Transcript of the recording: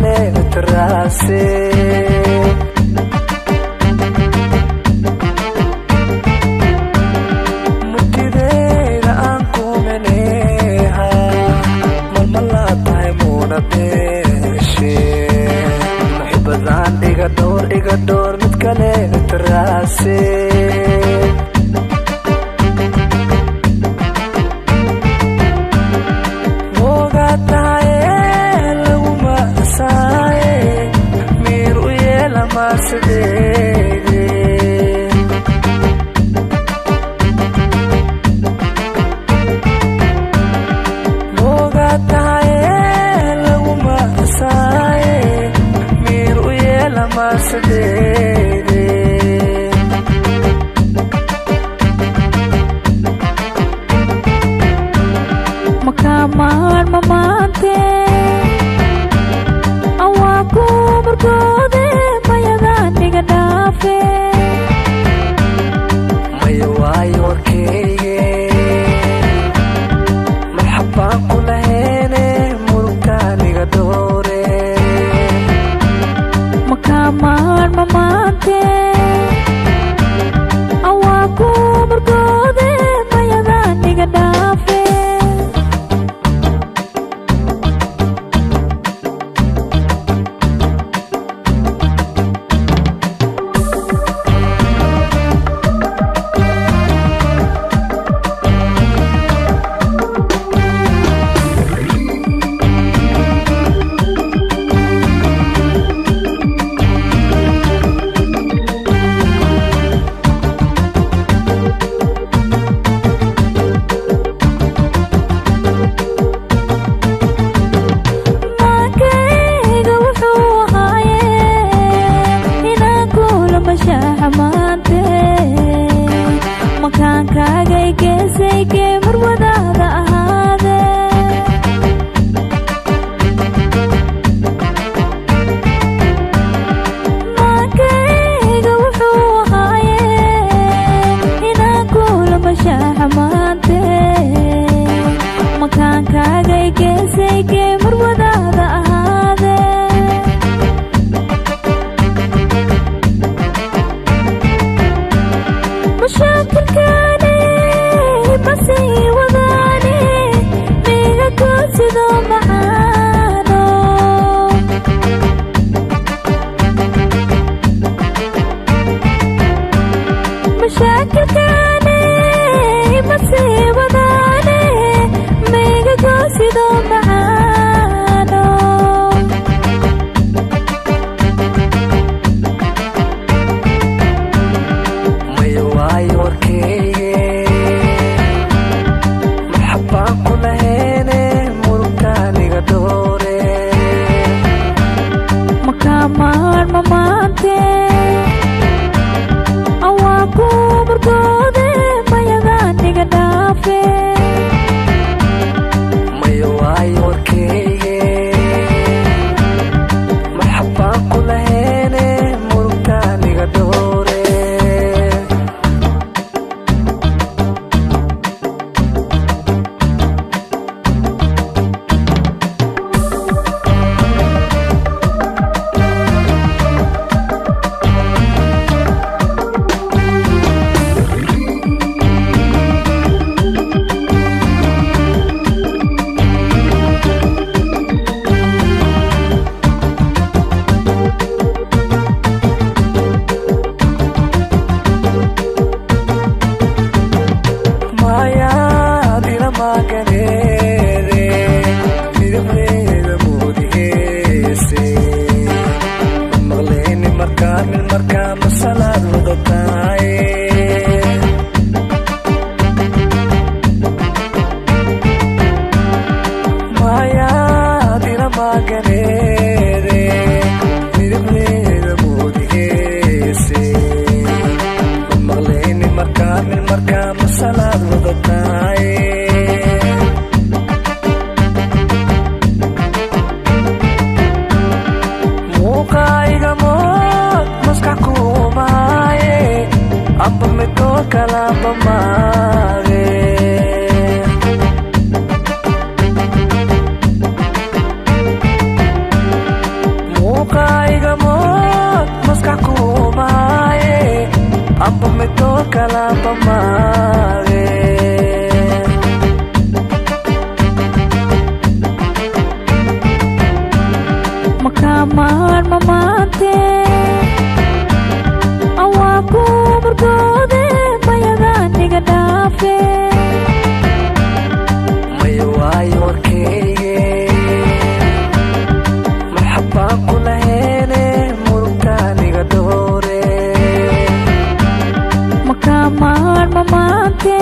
kale taraase mutideeda aan kumeneha malmalaatahay muuna beeshe maxibadaan iga dhowr mid kale taraase makamaan mamaante awaa ku markoode mayadaan iga dhaafe maya waayo warkeyge marxabaan ku laheene murugtaan iga dhoore makamaan mamaante awaa ku markoode mayadaan iga dhaafe makaankaagay geesaygee marwadaada ahaade maankayga wuxuu ahaaye inaan kula mashaaxa maante makaankaagay geesaygee marwadaada ahaade mashaakilkaane masii wadaane miga koodsido macaano mashaakilkaane masii wadaane miga koodsido macaano maya waayo warkeyge marxabaan ku laheene murugtaan iga dhoore makamaan mamaante awaa ku markoode mayadaan iga dhaafe maya waayo warkeyge marxabaan ku laheene murugtaan iga dhoore kalaba maage makamaan mamaante awaaku murgoode mayagaaniga dhaafe maya waayo warkeyge marxabaan ku laheene murugtaaniga dhoore makamaan mamaante